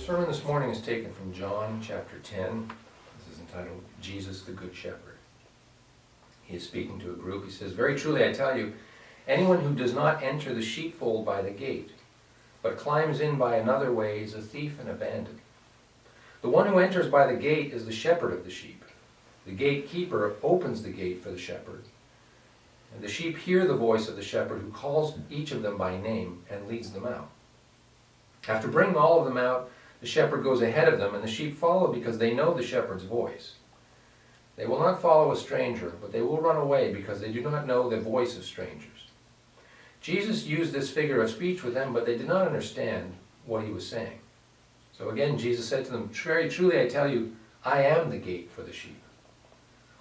sermon this morning is taken from John chapter 10. This is entitled, Jesus the Good Shepherd. He is speaking to a group. He says, "Very truly I tell you, anyone who does not enter the sheepfold by the gate, but climbs in by another way is a thief and a bandit. The one who enters by the gate is the shepherd of the sheep. The gatekeeper opens the gate for the shepherd, and the sheep hear the voice of the shepherd who calls each of them by name and leads them out. After bringing all of them out, the shepherd goes ahead of them, and the sheep follow because they know the shepherd's voice. They will not follow a stranger, but they will run away because they do not know the voice of strangers." Jesus used this figure of speech with them, but they did not understand what he was saying. So again, Jesus said to them, "Very truly I tell you, I am the gate for the sheep.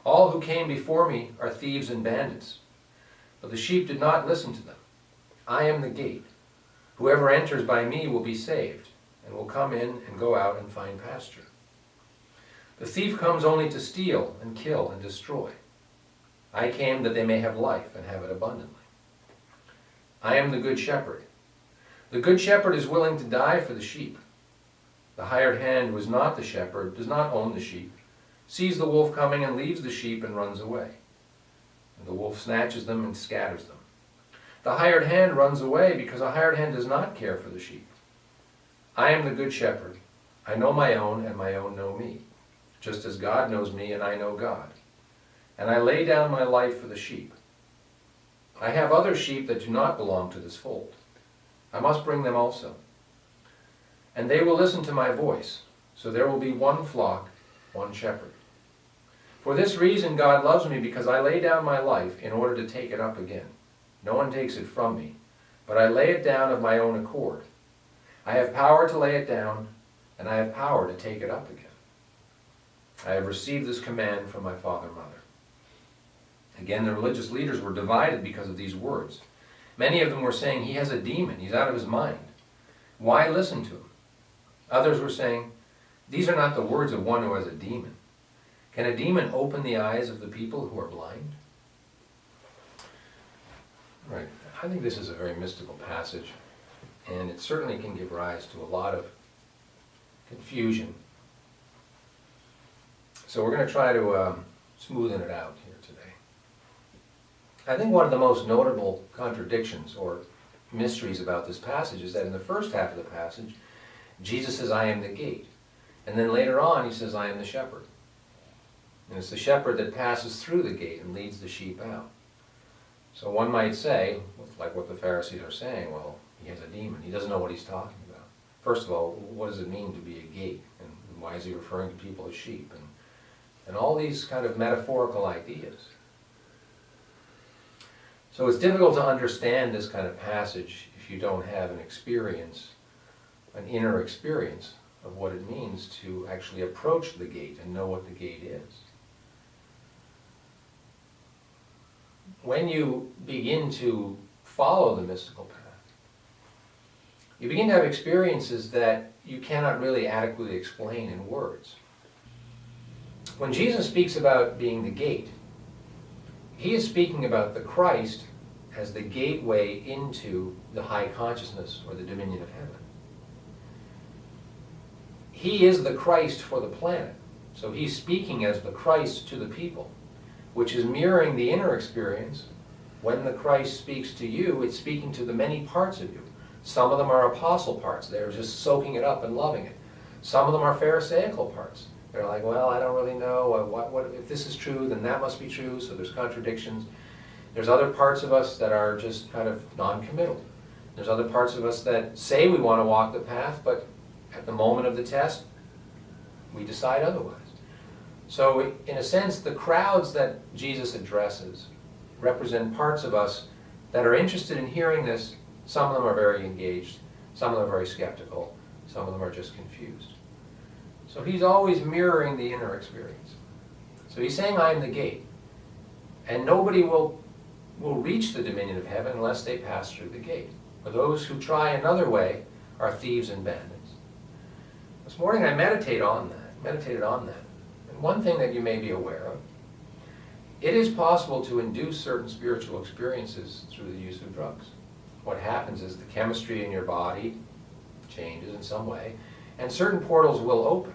All who came before me are thieves and bandits, but the sheep did not listen to them. I am the gate. Whoever enters by me will be saved, and will come in and go out and find pasture. The thief comes only to steal and kill and destroy. I came that they may have life and have it abundantly. I am the good shepherd. The good shepherd is willing to die for the sheep. The hired hand who is not the shepherd, does not own the sheep, sees the wolf coming and leaves the sheep and runs away. And the wolf snatches them and scatters them. The hired hand runs away because a hired hand does not care for the sheep. I am the good shepherd. I know my own, and my own know me, just as God knows me and I know God. And I lay down my life for the sheep. I have other sheep that do not belong to this fold. I must bring them also. And they will listen to my voice, so there will be one flock, one shepherd. For this reason God loves me, because I lay down my life in order to take it up again. No one takes it from me, but I lay it down of my own accord. I have power to lay it down, and I have power to take it up again. I have received this command from my father and mother." Again, the religious leaders were divided because of these words. Many of them were saying, "He has a demon, he's out of his mind. Why listen to him?" Others were saying, "These are not the words of one who has a demon. Can a demon open the eyes of the people who are blind?" Right. I think this is a very mystical passage, and it certainly can give rise to a lot of confusion. So we're going to try to smoothen it out here today. I think one of the most notable contradictions or mysteries about this passage is that in the first half of the passage, Jesus says, "I am the gate." And then later on, he says, "I am the shepherd." And it's the shepherd that passes through the gate and leads the sheep out. So one might say, like what the Pharisees are saying, well, he has a demon. He doesn't know what he's talking about. First of all, what does it mean to be a gate? And why is he referring to people as sheep? And all these kind of metaphorical ideas. So it's difficult to understand this kind of passage if you don't have an experience, an inner experience of what it means to actually approach the gate and know what the gate is. When you begin to follow the mystical path, you begin to have experiences that you cannot really adequately explain in words. When Jesus speaks about being the gate, he is speaking about the Christ as the gateway into the high consciousness or the dominion of heaven. He is the Christ for the planet, so he's speaking as the Christ to the people, which is mirroring the inner experience. When the Christ speaks to you, it's speaking to the many parts of you. Some of them are apostle parts. They're just soaking it up and loving it. Some of them are pharisaical parts. They're like, well, I don't really know. What if this is true, then that must be true, so there's contradictions. There's other parts of us that are just kind of non-committal. There's other parts of us that say we want to walk the path, but at the moment of the test, we decide otherwise. So in a sense, the crowds that Jesus addresses represent parts of us that are interested in hearing this. Some of them are very engaged, some of them are very skeptical, some of them are just confused. So he's always mirroring the inner experience. So he's saying, "I am the gate." And nobody will reach the dominion of heaven unless they pass through the gate. For those who try another way are thieves and bandits. This morning I meditated on that. And one thing that you may be aware of, it is possible to induce certain spiritual experiences through the use of drugs. What happens is the chemistry in your body changes in some way, And certain portals will open.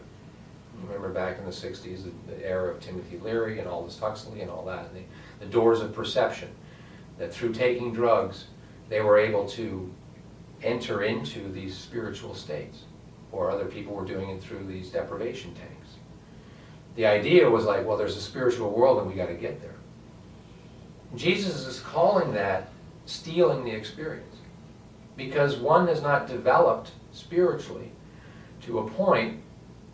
Remember back in the 60s, the era of Timothy Leary and Aldous Huxley and all that, and the doors of perception, that through taking drugs, they were able to enter into these spiritual states, or other people were doing it through these deprivation tanks. The idea was like, well, there's a spiritual world and we got to get there. Jesus is calling that stealing the experience, because one has not developed spiritually to a point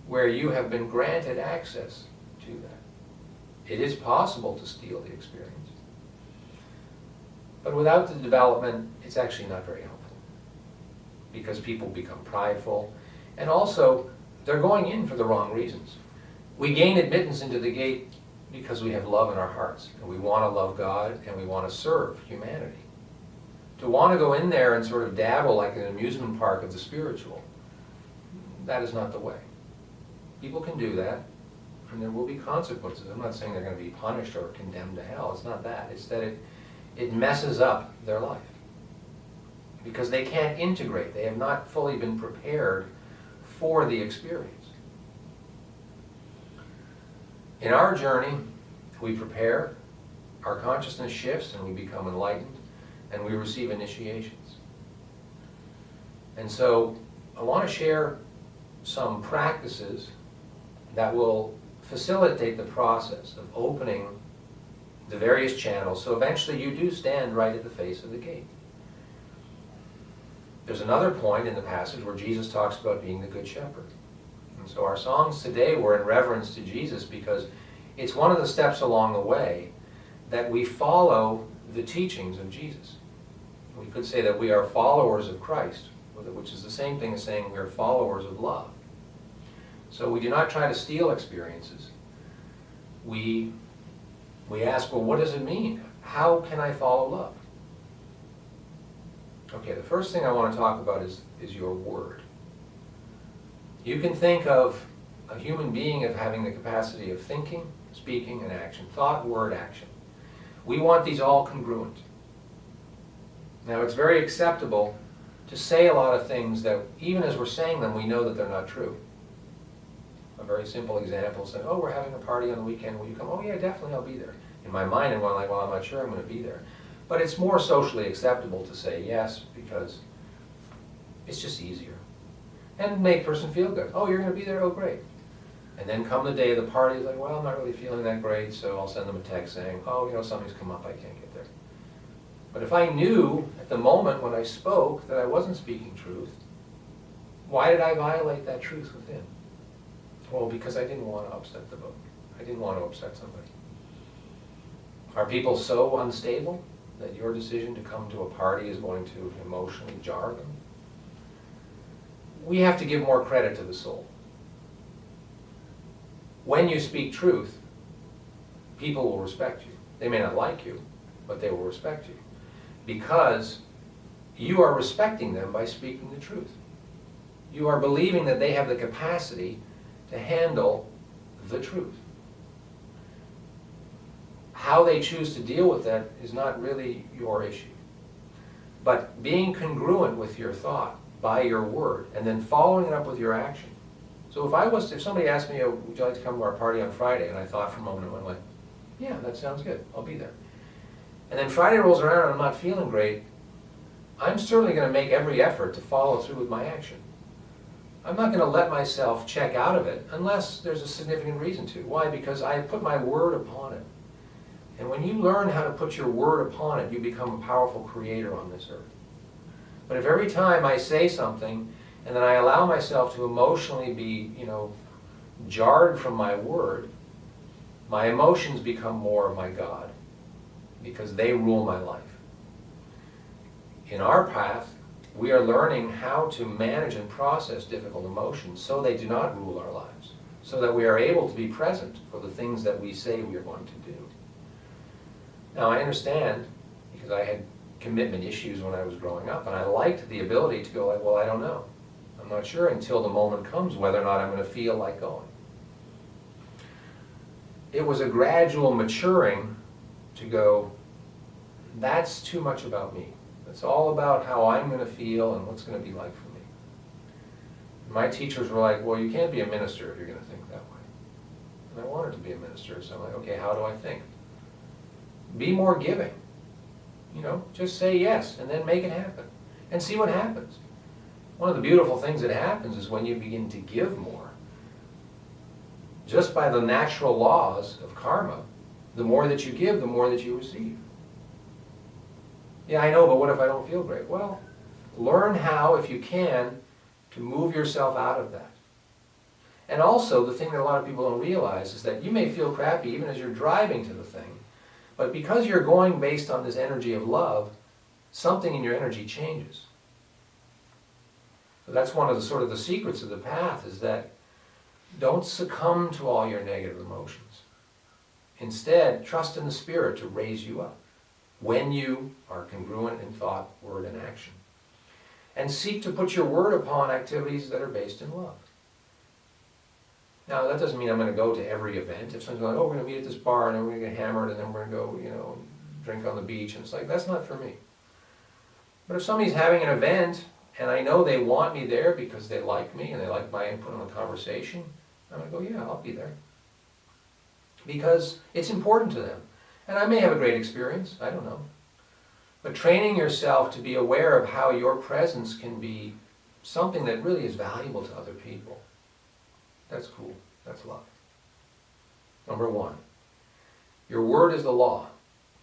where you have been granted access to that. It is possible to steal the experience. But without the development, it's actually not very helpful, because people become prideful, and also they're going in for the wrong reasons. We gain admittance into the gate because we have love in our hearts, and we want to love God, and we want to serve humanity. To want to go in there and sort of dabble like an amusement park of the spiritual, that is not the way. People can do that, and there will be consequences. I'm not saying they're going to be punished or condemned to hell. It's not that. It's that it messes up their life, because they can't integrate. They have not fully been prepared for the experience. In our journey, we prepare, our consciousness shifts, and we become enlightened, and we receive initiations. And so I want to share some practices that will facilitate the process of opening the various channels, so eventually you do stand right at the face of the gate. There's another point in the passage where Jesus talks about being the Good Shepherd. And so our songs today were in reverence to Jesus, because it's one of the steps along the way that we follow the teachings of Jesus. We could say that we are followers of Christ, which is the same thing as saying we are followers of love. So we do not try to steal experiences. We ask, well, what does it mean? How can I follow love? Okay, the first thing I want to talk about is your word. You can think of a human being as having the capacity of thinking, speaking, and action. Thought, word, action. We want these all congruent. Now, it's very acceptable to say a lot of things that, even as we're saying them, we know that they're not true. A very simple example is saying, oh, we're having a party on the weekend, will you come? Oh yeah, definitely, I'll be there. In my mind, I'm going like, well, I'm not sure I'm going to be there. But it's more socially acceptable to say yes, because it's just easier. And make the person feel good. Oh, you're going to be there? Oh, great. And then come the day of the party, it's like, well, I'm not really feeling that great, so I'll send them a text saying, oh, something's come up, I can't get there. But if I knew at the moment when I spoke that I wasn't speaking truth, why did I violate that truth within? Well, because I didn't want to upset the boat. I didn't want to upset somebody. Are people so unstable that your decision to come to a party is going to emotionally jar them? We have to give more credit to the soul. When you speak truth, people will respect you. They may not like you, but they will respect you, because you are respecting them by speaking the truth. You are believing that they have the capacity to handle the truth. How they choose to deal with that is not really your issue. But being congruent with your thought by your word, and then following it up with your action. So if somebody asked me, oh, would you like to come to our party on Friday? And I thought for a moment, and went like, yeah, that sounds good, I'll be there. And then Friday rolls around and I'm not feeling great, I'm certainly going to make every effort to follow through with my action. I'm not going to let myself check out of it unless there's a significant reason to. Why? Because I put my word upon it. And when you learn how to put your word upon it, you become a powerful creator on this earth. But if every time I say something and then I allow myself to emotionally be, jarred from my word, my emotions become more of my God, because they rule my life. In our path, we are learning how to manage and process difficult emotions so they do not rule our lives, so that we are able to be present for the things that we say we are going to do. Now, I understand, because I had commitment issues when I was growing up, and I liked the ability to go like, well, I don't know. I'm not sure until the moment comes whether or not I'm going to feel like going. It was a gradual maturing to go, that's too much about me. It's all about how I'm going to feel and what's going to be like for me. My teachers were like, well, you can't be a minister if you're going to think that way. And I wanted to be a minister, so I'm like, okay, how do I think? Be more giving. Just say yes, and then make it happen. And see what happens. One of the beautiful things that happens is when you begin to give more, just by the natural laws of karma, the more that you give, the more that you receive. Yeah, I know, but what if I don't feel great? Well, learn how, if you can, to move yourself out of that. And also, the thing that a lot of people don't realize is that you may feel crappy even as you're driving to the thing, but because you're going based on this energy of love, something in your energy changes. So that's one of the secrets of the path, is that don't succumb to all your negative emotions. Instead, trust in the Spirit to raise you up when you are congruent in thought, word, and action. And seek to put your word upon activities that are based in love. Now, that doesn't mean I'm going to go to every event. If someone's going, oh, we're going to meet at this bar, and then we're going to get hammered, and then we're going to go, drink on the beach, and it's like, that's not for me. But if somebody's having an event, and I know they want me there because they like me, and they like my input on the conversation, I'm going to go, yeah, I'll be there. Because it's important to them. And I may have a great experience, I don't know. But training yourself to be aware of how your presence can be something that really is valuable to other people. That's cool. That's love. Number 1, your word is the law.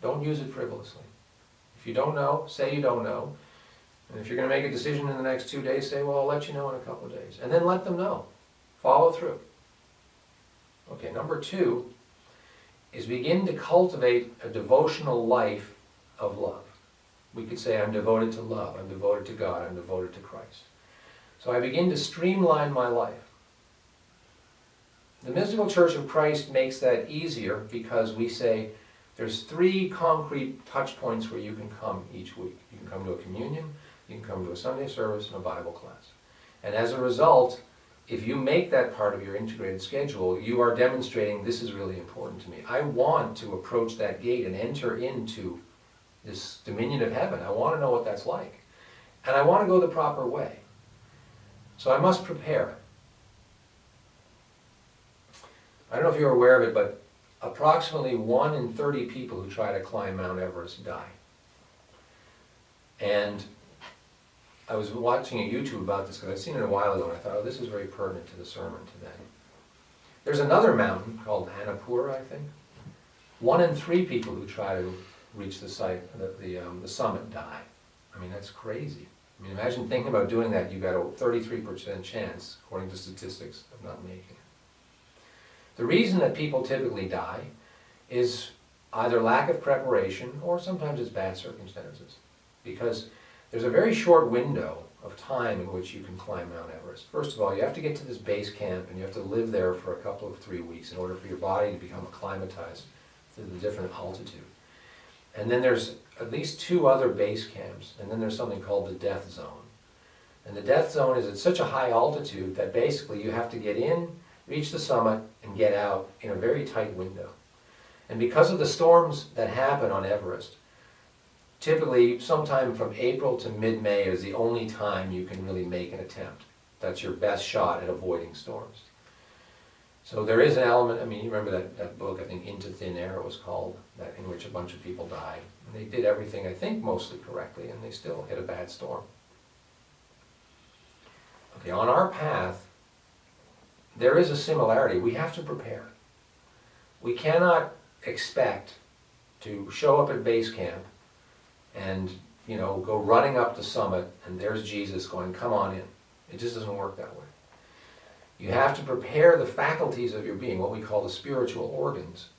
Don't use it frivolously. If you don't know, say you don't know. And if you're going to make a decision in the next 2 days, say, well, I'll let you know in a couple of days. And then let them know. Follow through. Okay, number 2 is begin to cultivate a devotional life of love. We could say, I'm devoted to love, I'm devoted to God, I'm devoted to Christ. So I begin to streamline my life. The Mystical Church of Christ makes that easier because we say there's 3 concrete touch points where you can come each week. You can come to a communion, you can come to a Sunday service, and a Bible class. And as a result, if you make that part of your integrated schedule, you are demonstrating this is really important to me. I want to approach that gate and enter into this dominion of heaven. I want to know what that's like. And I want to go the proper way. So I must prepare. I don't know if you're aware of it, but approximately 1 in 30 people who try to climb Mount Everest die. And I was watching a YouTube about this because I'd seen it a while ago and I thought, oh, this is very pertinent to the sermon today. There's another mountain called Annapurna, I think. 1 in 3 people who try to reach the summit die. I mean, that's crazy. I mean, imagine thinking about doing that. You've got a 33% chance, according to statistics, of not making it. The reason that people typically die is either lack of preparation or sometimes it's bad circumstances. Because there's a very short window of time in which you can climb Mount Everest. First of all, you have to get to this base camp and you have to live there for a couple of 3 weeks in order for your body to become acclimatized to the different altitude. And then there's at least 2 other base camps, and then there's something called the death zone. And the death zone is at such a high altitude that basically you have to get in, reach the summit, and get out in a very tight window. And because of the storms that happen on Everest, typically sometime from April to mid-May is the only time you can really make an attempt. That's your best shot at avoiding storms. So there is an element, I mean, you remember that book, I think Into Thin Air it was called, that in which a bunch of people died. And they did everything, I think, mostly correctly, and they still hit a bad storm. Okay, on our path, there is a similarity. We have to prepare. We cannot expect to show up at base camp and, go running up the summit and there's Jesus going, come on in. It just doesn't work that way. You have to prepare the faculties of your being, what we call the spiritual organs,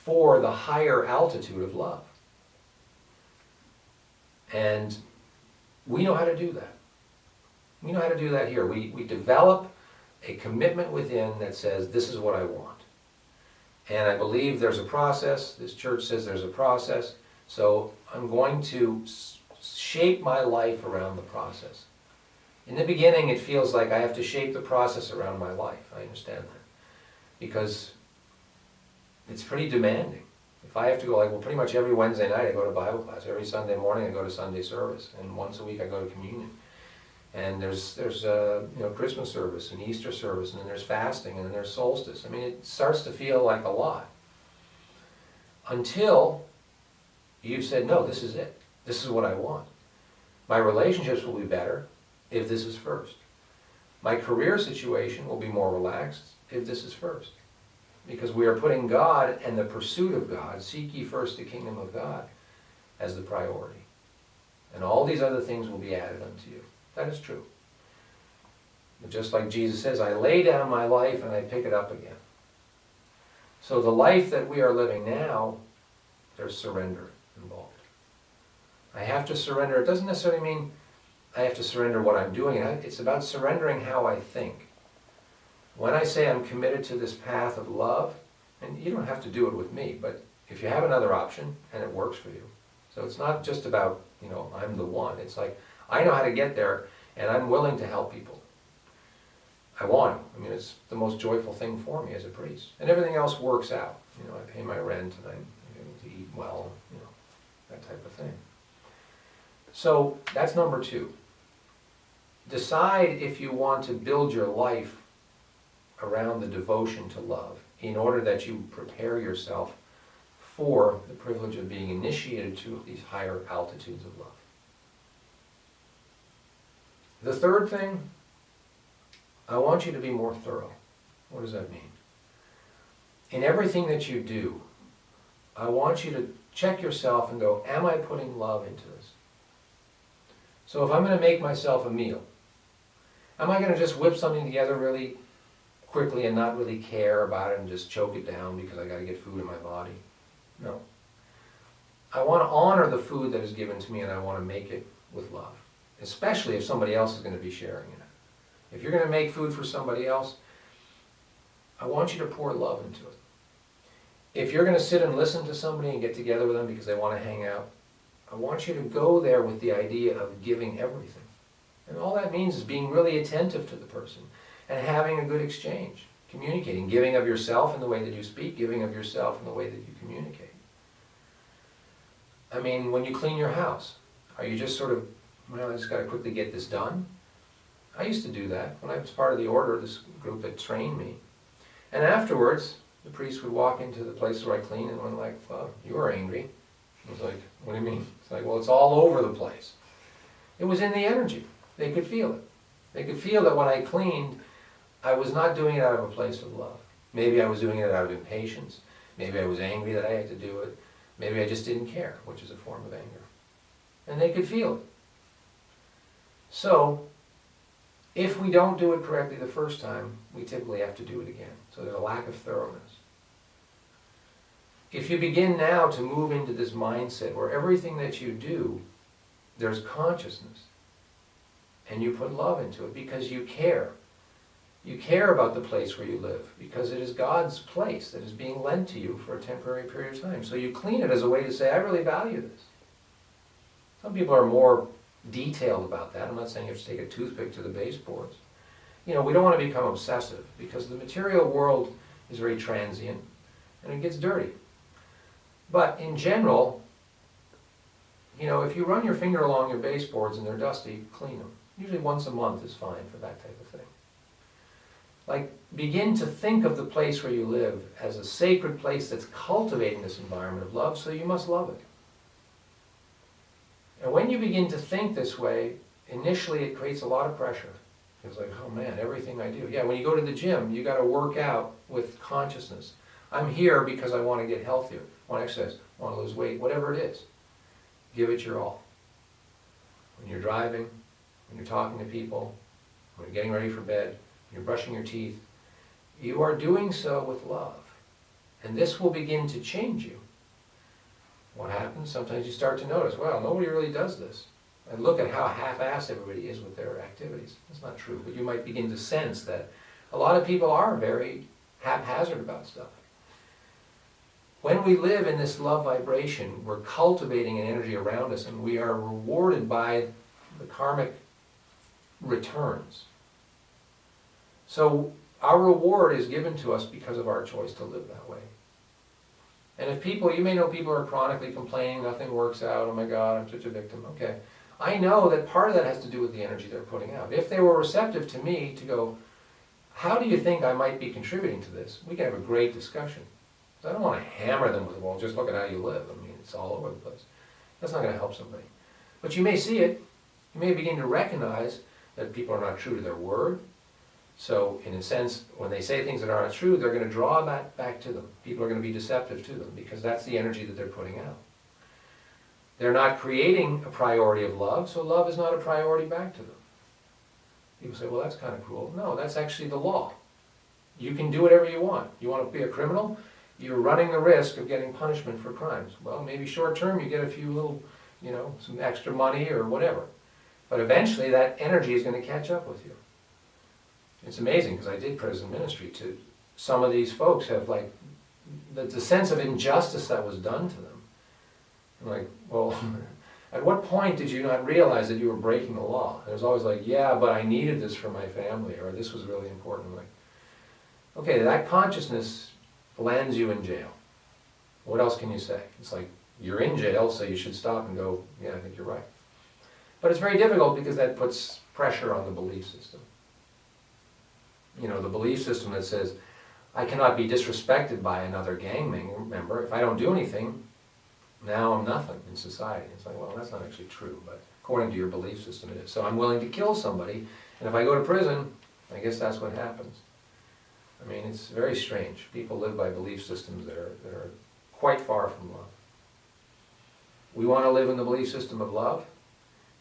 for the higher altitude of love. And we know how to do that. We know how to do that here. We develop a commitment within that says, this is what I want. And I believe there's a process. This church says there's a process. So I'm going to shape my life around the process. In the beginning, it feels like I have to shape the process around my life. I understand that. Because it's pretty demanding. If I have to go, pretty much every Wednesday night I go to Bible class. Every Sunday morning I go to Sunday service. And once a week I go to communion. And there's Christmas service and Easter service, and then there's fasting, and then there's solstice. I mean, it starts to feel like a lot. Until you've said, no, this is it. This is what I want. My relationships will be better if this is first. My career situation will be more relaxed if this is first. Because we are putting God and the pursuit of God, seek ye first the kingdom of God, as the priority. And all these other things will be added unto you. That is true. But just like Jesus says, I lay down my life and I pick it up again. So the life that we are living now, there's surrender involved. I have to surrender. It doesn't necessarily mean I have to surrender what I'm doing. It's about surrendering how I think. When I say I'm committed to this path of love, and you don't have to do it with me, but if you have another option and it works for you. So it's not just about, I'm the one. It's like, I know how to get there and I'm willing to help people. I want to. I mean, it's the most joyful thing for me as a priest. And everything else works out. I pay my rent and I'm able to eat well, that type of thing. So that's number 2. Decide if you want to build your life around the devotion to love in order that you prepare yourself for the privilege of being initiated to these higher altitudes of love. The third thing, I want you to be more thorough. What does that mean? In everything that you do, I want you to check yourself and go, am I putting love into this? So if I'm going to make myself a meal, am I going to just whip something together really quickly and not really care about it and just choke it down because I got to get food in my body? No. I want to honor the food that is given to me and I want to make it with love, especially if somebody else is going to be sharing in it. If you're going to make food for somebody else, I want you to pour love into it. If you're going to sit and listen to somebody and get together with them because they want to hang out, I want you to go there with the idea of giving everything. And all that means is being really attentive to the person and having a good exchange, communicating, giving of yourself in the way that you speak, giving of yourself in the way that you communicate. I mean, when you clean your house, are you just sort of, well, I just got to quickly get this done? I used to do that when I was part of the order, this group that trained me. And afterwards, the priest would walk into the place where I clean and went like, oh, you were angry. I was like, what do you mean? It's like, well, it's all over the place. It was in the energy. They could feel it. They could feel that when I cleaned, I was not doing it out of a place of love. Maybe I was doing it out of impatience. Maybe I was angry that I had to do it. Maybe I just didn't care, which is a form of anger. And they could feel it. So, if we don't do it correctly the first time, we typically have to do it again. So there's a lack of thoroughness. If you begin now to move into this mindset where everything that you do, there's consciousness, and you put love into it because you care. You care about the place where you live because it is God's place that is being lent to you for a temporary period of time. So you clean it as a way to say, I really value this. Some people are more detailed about that. I'm not saying you have to take a toothpick to the baseboards. We don't want to become obsessive because the material world is very transient and it gets dirty. But in general, if you run your finger along your baseboards and they're dusty, clean them. Usually once a month is fine for that type of thing. Like, begin to think of the place where you live as a sacred place that's cultivating this environment of love, so you must love it. And when you begin to think this way, initially it creates a lot of pressure. It's like, oh man, everything I do. Yeah, when you go to the gym, you got to work out with consciousness. I'm here because I want to get healthier, I want to exercise, I want to lose weight, whatever it is. Give it your all. When you're driving, when you're talking to people, when you're getting ready for bed, when you're brushing your teeth, you are doing so with love. And this will begin to change you. What happens? Sometimes you start to notice, well, nobody really does this. And look at how half-assed everybody is with their activities. That's not true, but you might begin to sense that a lot of people are very haphazard about stuff. When we live in this love vibration, we're cultivating an energy around us and we are rewarded by the karmic returns. So our reward is given to us because of our choice to live that way. And if people, you may know people are chronically complaining, nothing works out, oh my God, I'm such a victim. Okay, I know that part of that has to do with the energy they're putting out. If they were receptive to me to go, how do you think I might be contributing to this? We can have a great discussion. I don't want to hammer them with, well, just look at how you live. I mean, it's all over the place. That's not going to help somebody. But you may see it. You may begin to recognize that people are not true to their word. So, in a sense, when they say things that aren't true, they're going to draw that back to them. People are going to be deceptive to them because that's the energy that they're putting out. They're not creating a priority of love, so love is not a priority back to them. People say, well, that's kind of cruel. No, that's actually the law. You can do whatever you want. You want to be a criminal? You're running the risk of getting punishment for crimes. Well, maybe short term you get a few little, some extra money or whatever. But eventually that energy is going to catch up with you. It's amazing because I did prison ministry to some of these folks have like the sense of injustice that was done to them. I'm like, well, at what point did you not realize that you were breaking the law? It was always like, yeah, but I needed this for my family, or this was really important. I'm like, okay, that consciousness lands you in jail. What else can you say? It's like, you're in jail, so you should stop and go, yeah, I think you're right. But it's very difficult because that puts pressure on the belief system. The belief system that says, I cannot be disrespected by another gang member. If I don't do anything, now I'm nothing in society. It's like, well, that's not actually true, but according to your belief system it is. So I'm willing to kill somebody, and if I go to prison, I guess that's what happens. I mean, it's very strange. People live by belief systems that are quite far from love. We want to live in the belief system of love.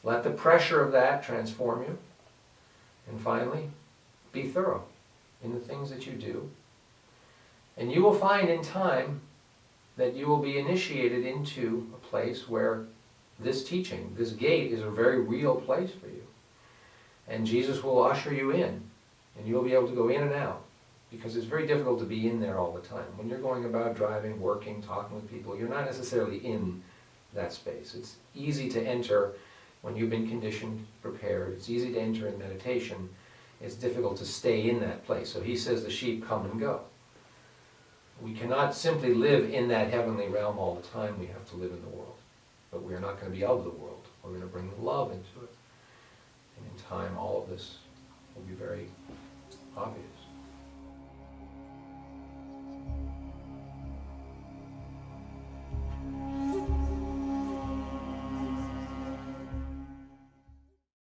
Let the pressure of that transform you. And finally, be thorough in the things that you do. And you will find in time that you will be initiated into a place where this teaching, this gate, is a very real place for you. And Jesus will usher you in, and you'll be able to go in and out, because it's very difficult to be in there all the time. When you're going about driving, working, talking with people, you're not necessarily in that space. It's easy to enter when you've been conditioned, prepared. It's easy to enter in meditation. It's difficult to stay in that place. So he says the sheep come and go. We cannot simply live in that heavenly realm all the time. We have to live in the world. But we are not going to be of the world. We're going to bring love into it. And in time, all of this will be very obvious.